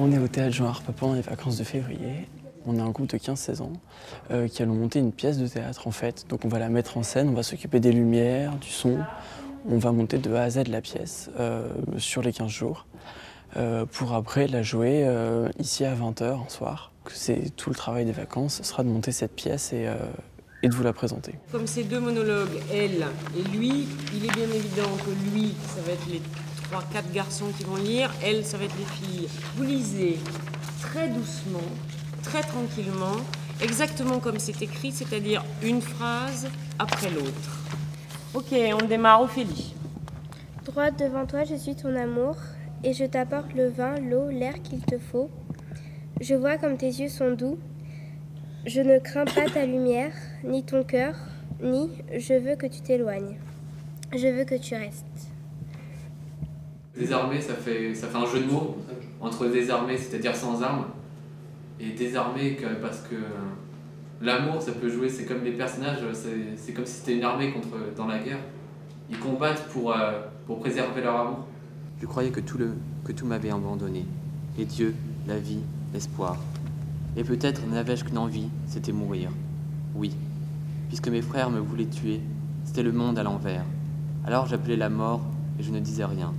On est au théâtre Jean Harpe pendant les vacances de février. On est un groupe de 15-16 ans qui allons monter une pièce de théâtre en fait. Donc on va la mettre en scène, on va s'occuper des lumières, du son. On va monter de A à Z la pièce sur les 15 jours pour après la jouer ici à 20h en soir. C'est tout le travail des vacances, ce sera de monter cette pièce et de vous la présenter. Comme ces deux monologues, elle et lui, il est bien évident que lui, ça va être les 3-4 garçons qui vont lire, elle, ça va être les filles. Vous lisez très doucement, très tranquillement, exactement comme c'est écrit, c'est-à-dire une phrase après l'autre. Ok, on démarre. Ophélie. Droite devant toi, je suis ton amour, et je t'apporte le vin, l'eau, l'air qu'il te faut. Je vois comme tes yeux sont doux. Je ne crains pas ta lumière, ni ton cœur, ni je veux que tu t'éloignes. Je veux que tu restes. Désarmé, ça fait un jeu de mots entre désarmé, c'est-à-dire sans armes, et désarmé parce que l'amour, ça peut jouer, c'est comme les personnages, c'est comme si c'était une armée dans la guerre. Ils combattent pour préserver leur amour. Je croyais que tout m'avait abandonné. Les dieux, la vie, l'espoir. Et peut-être n'avais-je qu'une envie, c'était mourir. Oui, puisque mes frères me voulaient tuer, c'était le monde à l'envers. Alors j'appelais la mort et je ne disais rien.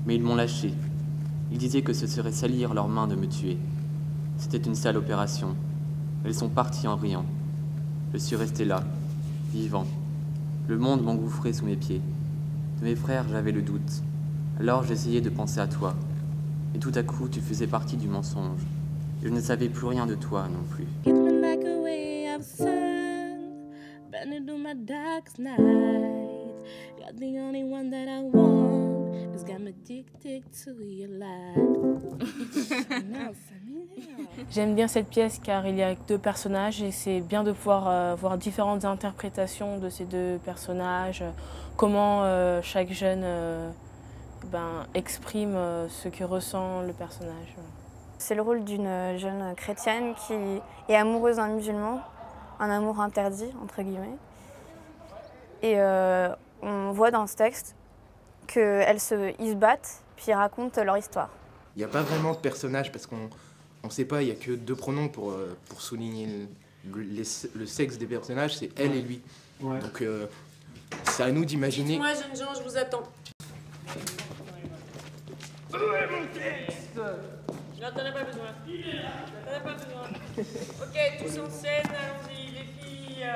Mais ils m'ont lâché. Ils disaient que ce serait salir leurs mains de me tuer. C'était une sale opération. Elles sont parties en riant. Je suis resté là, vivant. Le monde m'engouffrait sous mes pieds. De mes frères, j'avais le doute. Alors j'essayais de penser à toi. Et tout à coup, tu faisais partie du mensonge. Et je ne savais plus rien de toi non plus. J'aime bien cette pièce car il y a 2 personnages et c'est bien de pouvoir voir différentes interprétations de ces 2 personnages, comment chaque jeune exprime ce que ressent le personnage. C'est le rôle d'une jeune chrétienne qui est amoureuse d'un musulman, un amour interdit, entre guillemets. Et on voit dans ce texte qu'ils se battent, puis ils racontent leur histoire. Il n'y a pas vraiment de personnage parce qu'on ne sait pas, il n'y a que 2 pronoms pour souligner le sexe des personnages, c'est elle et lui. Ouais. Donc c'est à nous d'imaginer. Dites-moi, jeunes gens, je vous attends. Où est mon texte? Non, t'en as pas besoin. T'en as pas besoin. Ok, tous en scène, allons-y, les filles.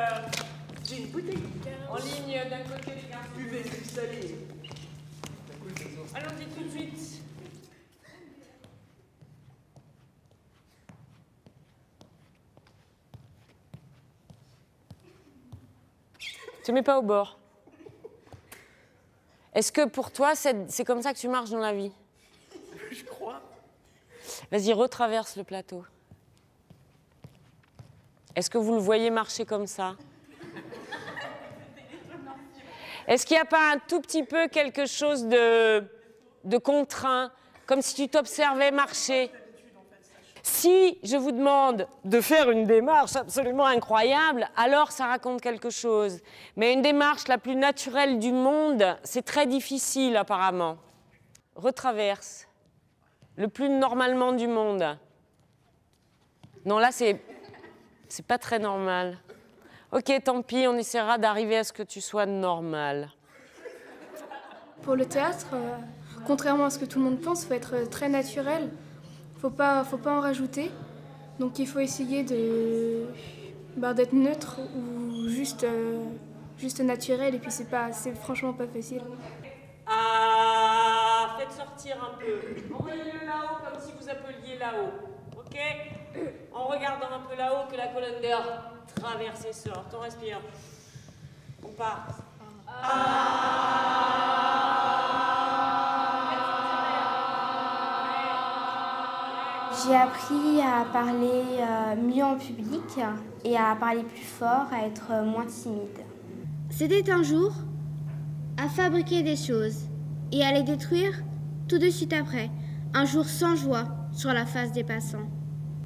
J'ai une bouteille en ligne d'un côté, les garçons. Buvez cristalline. Allons-y tout de suite. Tu mets pas au bord. Est-ce que pour toi, c'est comme ça que tu marches dans la vie? Je crois. Vas-y, retraverse le plateau. Est-ce que vous le voyez marcher comme ça? Est-ce qu'il n'y a pas un tout petit peu quelque chose de contraint, comme si tu t'observais marcher? Si je vous demande de faire une démarche absolument incroyable, alors ça raconte quelque chose. Mais une démarche la plus naturelle du monde, c'est très difficile apparemment. Retraverse. Le plus normalement du monde. Non, là, c'est pas très normal. Ok, tant pis, on essaiera d'arriver à ce que tu sois normal. Pour le théâtre, contrairement à ce que tout le monde pense, il faut être très naturel. Faut pas en rajouter. Donc il faut essayer d'être neutre ou juste naturel. Et puis c'est franchement pas facile. Ah, faites sortir un peu. Envoyez-le là-haut comme si vous appeliez là-haut. Ok? En regardant un peu là-haut que la colonne d'air traverse et sort. On respire. On part. J'ai appris à parler mieux en public et à parler plus fort, à être moins timide. C'était un jour à fabriquer des choses et à les détruire tout de suite après. Un jour sans joie sur la face des passants.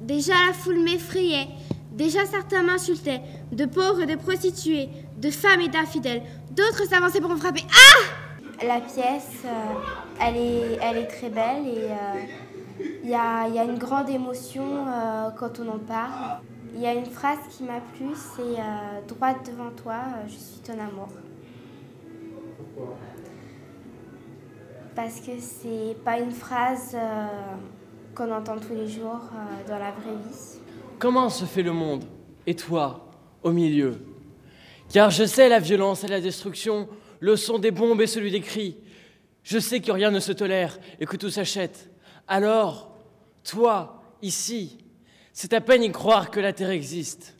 Déjà la foule m'effrayait, déjà certains m'insultaient, de pauvres et de prostituées, de femmes et d'infidèles. D'autres s'avançaient pour me frapper. Ah! La pièce, elle est très belle et Il y a une grande émotion quand on en parle. Il y a une phrase qui m'a plu, c'est « Droite devant toi, je suis ton amour ». Pourquoi? Parce que c'est pas une phrase qu'on entend tous les jours dans la vraie vie. Comment se fait le monde? Et toi, au milieu? Car je sais la violence et la destruction, le son des bombes et celui des cris. Je sais que rien ne se tolère et que tout s'achète. Alors, toi, ici, c'est à peine y croire que la Terre existe.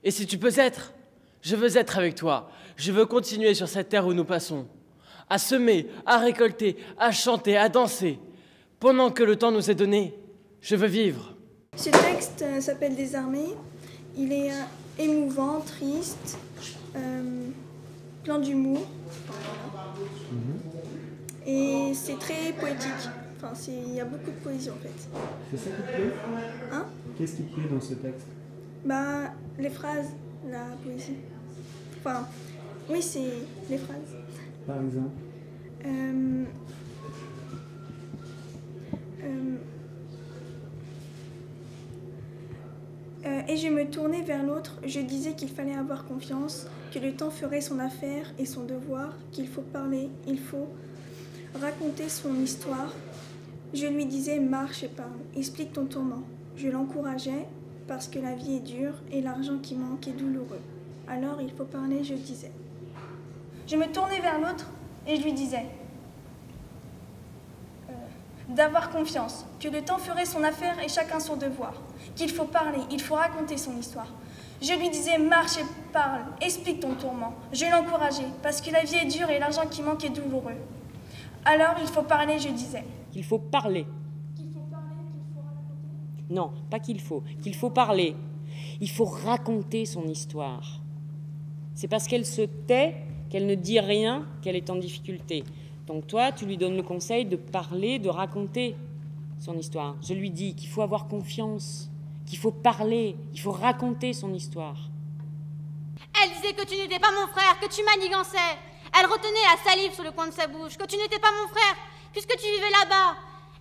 Et si tu peux être, je veux être avec toi. Je veux continuer sur cette terre où nous passons, à semer, à récolter, à chanter, à danser. Pendant que le temps nous est donné, je veux vivre. Ce texte s'appelle Désarmé. Il est émouvant, triste, plein d'humour. Et c'est très poétique. Enfin, il y a beaucoup de poésie en fait. C'est ça qui te plaît? Hein? Qu'est-ce qui te plaît dans ce texte? Bah, les phrases, la poésie. Enfin, oui, c'est les phrases. Par exemple? Et je me tournais vers l'autre, je disais qu'il fallait avoir confiance, que le temps ferait son affaire et son devoir, qu'il faut parler, il faut raconter son histoire. Je lui disais, marche et parle, explique ton tourment. Je l'encourageais parce que la vie est dure et l'argent qui manque est douloureux. Alors il faut parler, je disais. Je me tournais vers l'autre et je lui disais d'avoir confiance, que le temps ferait son affaire et chacun son devoir, qu'il faut parler, il faut raconter son histoire. Je lui disais, marche et parle, explique ton tourment. Je l'encourageais, parce que la vie est dure et l'argent qui manque est douloureux. Alors, il faut parler, je disais. Qu'il faut parler. Qu'il faut parler, qu'il faut raconter. Non, pas qu'il faut parler. Il faut raconter son histoire. C'est parce qu'elle se tait, qu'elle ne dit rien, qu'elle est en difficulté. Donc toi, tu lui donnes le conseil de parler, de raconter son histoire. Je lui dis qu'il faut avoir confiance, qu'il faut parler, il faut raconter son histoire. Elle disait que tu n'étais pas mon frère, que tu manigançais. Elle retenait la salive sur le coin de sa bouche, que tu n'étais pas mon frère, puisque tu vivais là-bas.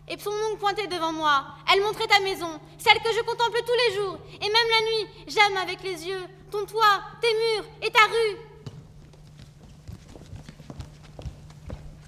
Et son ongle pointait devant moi. Elle montrait ta maison, celle que je contemple tous les jours. Et même la nuit, j'aime avec les yeux ton toit, tes murs et ta rue.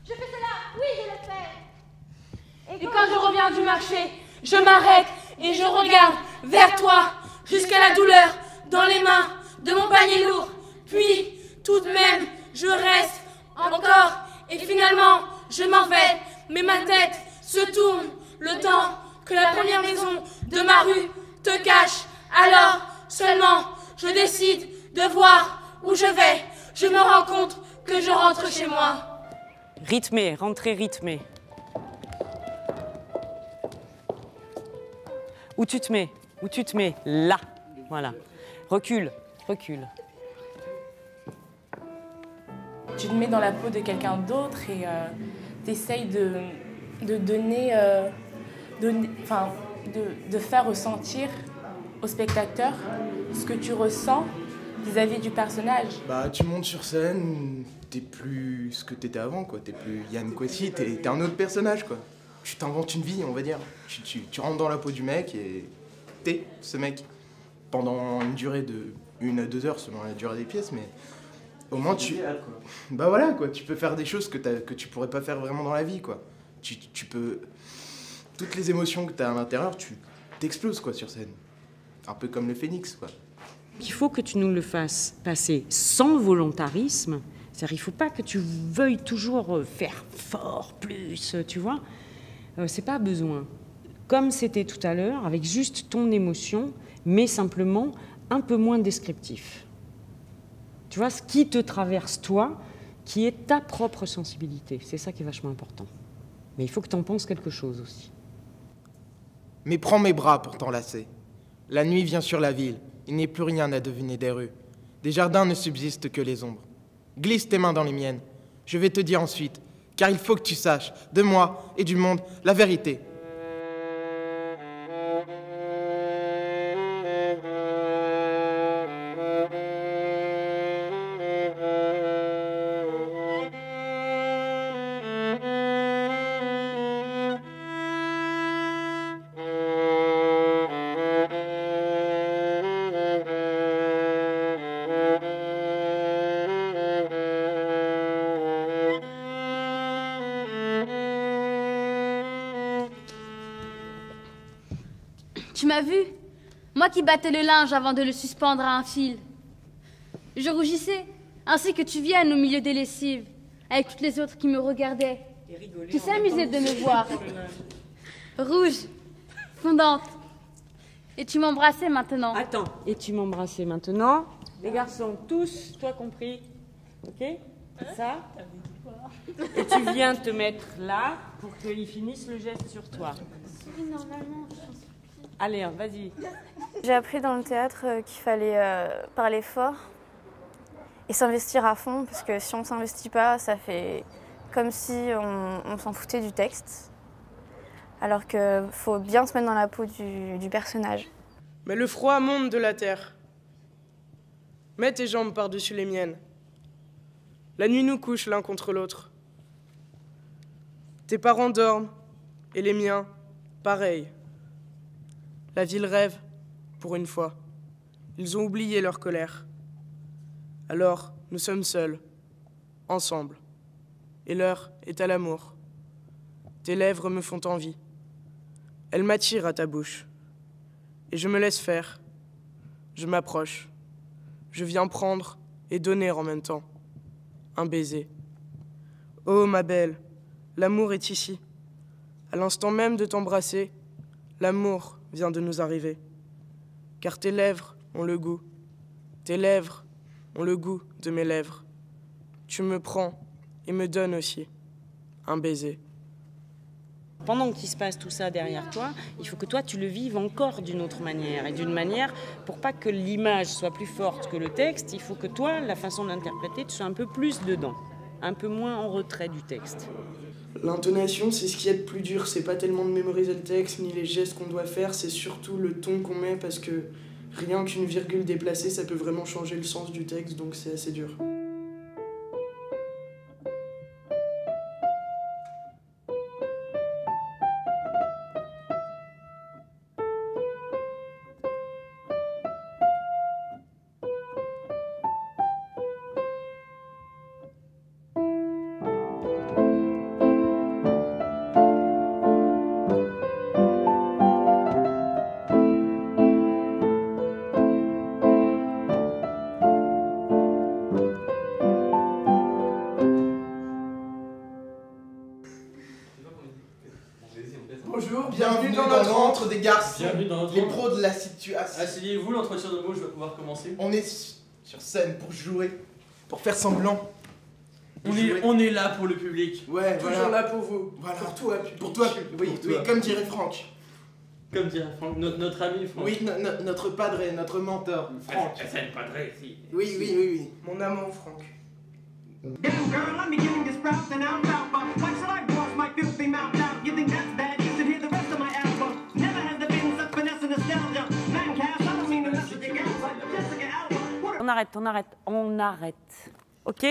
Je fais cela, oui, je le fais. Et quand je reviens du marché, je m'arrête et je regarde vers toi, jusqu'à la douleur dans les mains de mon panier lourd. Puis, tout de même, je reste encore et finalement, je m'en vais. Mais ma tête se tourne le temps que la première maison de ma rue te cache. Alors, seulement, je décide de voir où je vais. Je me rends compte que je rentre chez moi. Rythmé, rentrée rythmée. Où tu te mets? Où tu te mets? Là. Voilà. Recule, recule. Tu te mets dans la peau de quelqu'un d'autre et tu essayes de donner, de faire ressentir au spectateur ce que tu ressens vis-à-vis du personnage. Bah, tu montes sur scène, t'es plus ce que t'étais avant, quoi. T'es plus Yann Coetti, t'es un autre personnage, quoi. Tu t'inventes une vie, on va dire. Tu rentres dans la peau du mec et t'es ce mec pendant une durée de 1 à 2 heures selon la durée des pièces, mais au moins tu... Bah voilà, quoi. Tu peux faire des choses que tu pourrais pas faire vraiment dans la vie, quoi. Tu peux... Toutes les émotions que t'as à l'intérieur, tu t'exploses, quoi, sur scène. Un peu comme le phénix, quoi. Il faut que tu nous le fasses passer sans volontarisme. C'est-à-dire, il ne faut pas que tu veuilles toujours faire fort, plus, tu vois. C'est pas besoin. Comme c'était tout à l'heure, avec juste ton émotion, mais simplement un peu moins descriptif. Tu vois, ce qui te traverse toi, qui est ta propre sensibilité. C'est ça qui est vachement important. Mais il faut que tu en penses quelque chose aussi. Mais prends mes bras pour t'enlacer. La nuit vient sur la ville. Il n'est plus rien à deviner des rues. Des jardins ne subsistent que les ombres. Glisse tes mains dans les miennes. Je vais te dire ensuite, car il faut que tu saches, de moi et du monde, la vérité. Tu m'as vu? Moi qui battais le linge avant de le suspendre à un fil. Je rougissais, ainsi que tu viennes au milieu des lessives, avec toutes les autres qui me regardaient, qui s'amusaient de me voir. Rouge, fondante. Et tu m'embrassais maintenant. Attends, et tu m'embrassais maintenant. Les garçons, tous, toi compris. Ok? Ça. Et tu viens te mettre là pour qu'ils finissent le geste sur toi. Allez, vas-y. J'ai appris dans le théâtre qu'il fallait parler fort et s'investir à fond, parce que si on ne s'investit pas, ça fait comme si on s'en foutait du texte. Alors qu'il faut bien se mettre dans la peau du personnage. Mais le froid monte de la terre. Mets tes jambes par-dessus les miennes. La nuit nous couche l'un contre l'autre. Tes parents dorment, et les miens, pareil. La ville rêve, pour une fois. Ils ont oublié leur colère. Alors, nous sommes seuls, ensemble. Et l'heure est à l'amour. Tes lèvres me font envie. Elles m'attirent à ta bouche. Et je me laisse faire. Je m'approche. Je viens prendre et donner en même temps. Un baiser. Oh, ma belle, l'amour est ici. À l'instant même de t'embrasser, l'amour vient de nous arriver. Car tes lèvres ont le goût. Tes lèvres ont le goût de mes lèvres. Tu me prends et me donnes aussi un baiser. Pendant qu'il se passe tout ça derrière toi, il faut que toi, tu le vives encore d'une autre manière. Et d'une manière, pour pas que l'image soit plus forte que le texte, il faut que toi, la façon d'interpréter, tu sois un peu plus dedans, un peu moins en retrait du texte. L'intonation, c'est ce qui est le plus dur. C'est pas tellement de mémoriser le texte, ni les gestes qu'on doit faire, c'est surtout le ton qu'on met, parce que rien qu'une virgule déplacée, ça peut vraiment changer le sens du texte, donc c'est assez dur. Bonjour, bienvenue dans notre rentre des garçons, les pros de la situation. Asseyez-vous, l'entretien de mots, je vais pouvoir commencer. On est sur scène pour jouer, pour faire semblant. On est là pour le public. Ouais, toujours voilà. là pour vous. Voilà. Pour toi, public. Pour toi, oui, Pour toi. oui, comme dirait Franck. Comme dirait Franck, notre ami Franck. Oui, notre padre, notre mentor, Franck. C'est le padre ici. Oui. Mon amant, Franck. On arrête. Ok?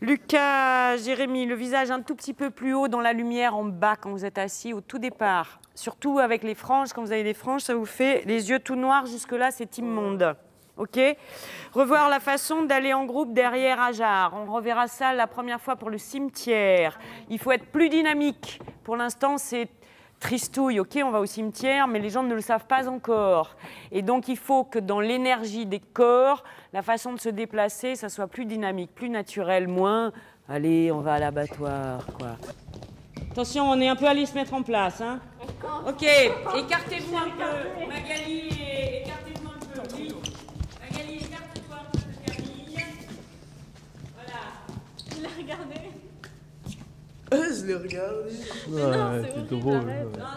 Lucas, Jérémy, le visage un tout petit peu plus haut dans la lumière en bas quand vous êtes assis au tout départ. Surtout avec les franges, quand vous avez des franges, ça vous fait les yeux tout noirs. Jusque-là, c'est immonde. Ok? Revoir la façon d'aller en groupe derrière Ajar. On reverra ça la première fois pour le cimetière. Il faut être plus dynamique. Pour l'instant, c'est tristouille. Ok, on va au cimetière, mais les gens ne le savent pas encore. Et donc, il faut que dans l'énergie des corps, la façon de se déplacer, ça soit plus dynamique, plus naturel, moins « allez, on va à l'abattoir », quoi. Attention, on est un peu allé se mettre en place, hein. Ok, écartez-vous un peu. Magali, écartez-vous un peu. Oui. Magali, écarte-toi un peu de Camille. Voilà. Il a regardé. Je l'ai regardé. Non, c'est drôle. Non.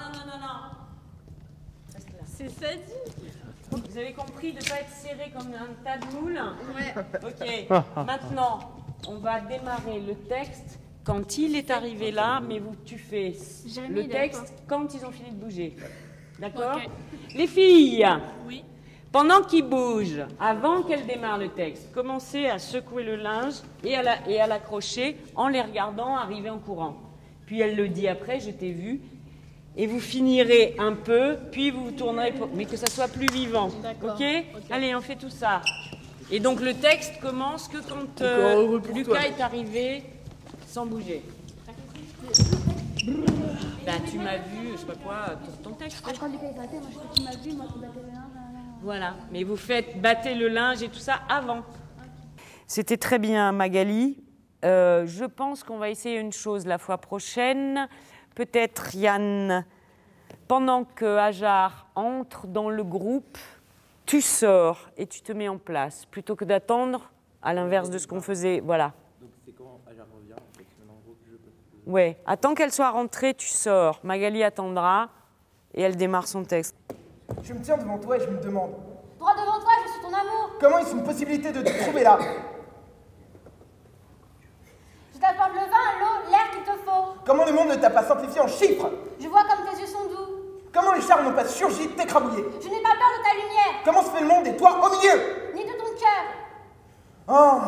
C'est ça dit. Vous avez compris de ne pas être serré comme un tas de moules? Ouais. Ok, maintenant, on va démarrer le texte quand il est arrivé là, mais tu fais le texte quand ils ont fini de bouger. D'accord? Okay. Les filles, oui. Pendant qu'ils bougent, avant qu'elles démarrent le texte, commencez à secouer le linge et à l'accrocher en les regardant arriver en courant. Puis elle le dit après, je t'ai vu. Et vous finirez un peu, puis vous vous tournerez, mais que ça soit plus vivant. Ok? Allez, on fait tout ça. Et donc le texte commence que quand Lucas est arrivé sans bouger. Ben, tu m'as vu, je sais pas quoi, ton texte. Quand les cahiers battait, moi je fais tu m'as vu, moi qui battais le linge. Voilà, mais vous faites battre le linge et tout ça avant. C'était très bien, Magali. Je pense qu'on va essayer une chose la fois prochaine. Peut-être, Yann, pendant que Hajar entre dans le groupe, tu sors et tu te mets en place, plutôt que d'attendre, à l'inverse de ce qu'on faisait. Voilà. Donc c'est quand Hajar revient, en fait, en gros, que je peux... Ouais, attends qu'elle soit rentrée, tu sors. Magali attendra et elle démarre son texte. Je me tiens devant toi et je me demande, Droit devant toi, je suis ton amour. comment est-ce une possibilité de te trouver là? Je t'apporte le vin, l'eau, l'air qu'il te faut. Comment le monde ne t'a pas simplifié en chiffres? Je vois comme tes yeux sont doux. Comment les chars n'ont pas surgi de t'écrabouiller? Je n'ai pas peur de ta lumière, Comment se fait le monde et toi au milieu? ni de ton cœur, Oh,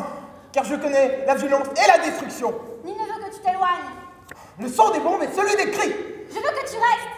car je connais la violence et la destruction. ni ne veux que tu t'éloignes. Le son des bombes et celui des cris. Je veux que tu restes.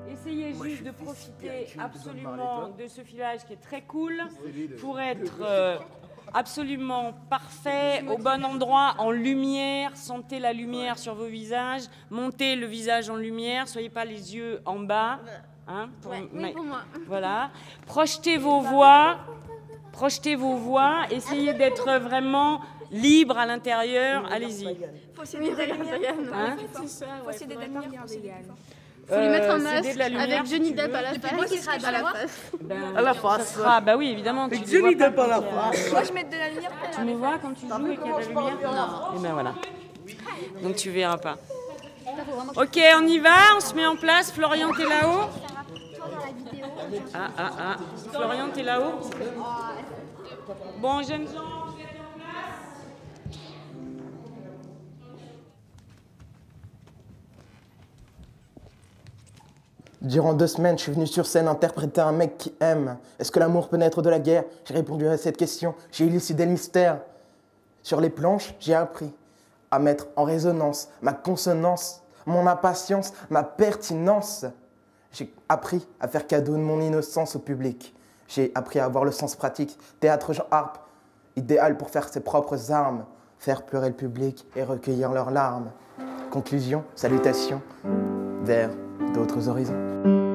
Essayez juste de profiter absolument de ce filage qui est très cool pour être absolument parfait, au bon endroit, en lumière. Sentez la lumière sur vos visages. Montez le visage en lumière. Soyez pas les yeux en bas. Hein, pour moi. Voilà. Projetez vos voix. Projetez vos voix. Essayez d'être vraiment libre à l'intérieur. Allez-y. Faut essayer d'aider la lumière. Hein? Faut essayer d'aider la lumière. Faut lui mettre un céder de la masque lumière, avec si Johnny tu Depp veux. à la face. Moi qui sera à la face. À la face. Bah oui, évidemment. Avec Johnny Depp à la face. Moi je mets de la lumière. Tu me vois quand tu joues et qu'il y a de la lumière? Non. Et ben voilà. Donc tu verras pas. Ok, on y va, on se met en place. Florian, t'es là-haut? Ah. Florian, t'es là-haut? Bon, jeunes gens. Durant 2 semaines, je suis venu sur scène interpréter un mec qui aime. Est-ce que l'amour peut naître de la guerre? J'ai répondu à cette question, j'ai élucidé le mystère. Sur les planches, j'ai appris à mettre en résonance ma consonance, mon impatience, ma pertinence. J'ai appris à faire cadeau de mon innocence au public. J'ai appris à avoir le sens pratique, théâtre Jean Harpe, idéal pour faire ses propres armes, faire pleurer le public et recueillir leurs larmes. Conclusion, salutations, vers d'autres horizons.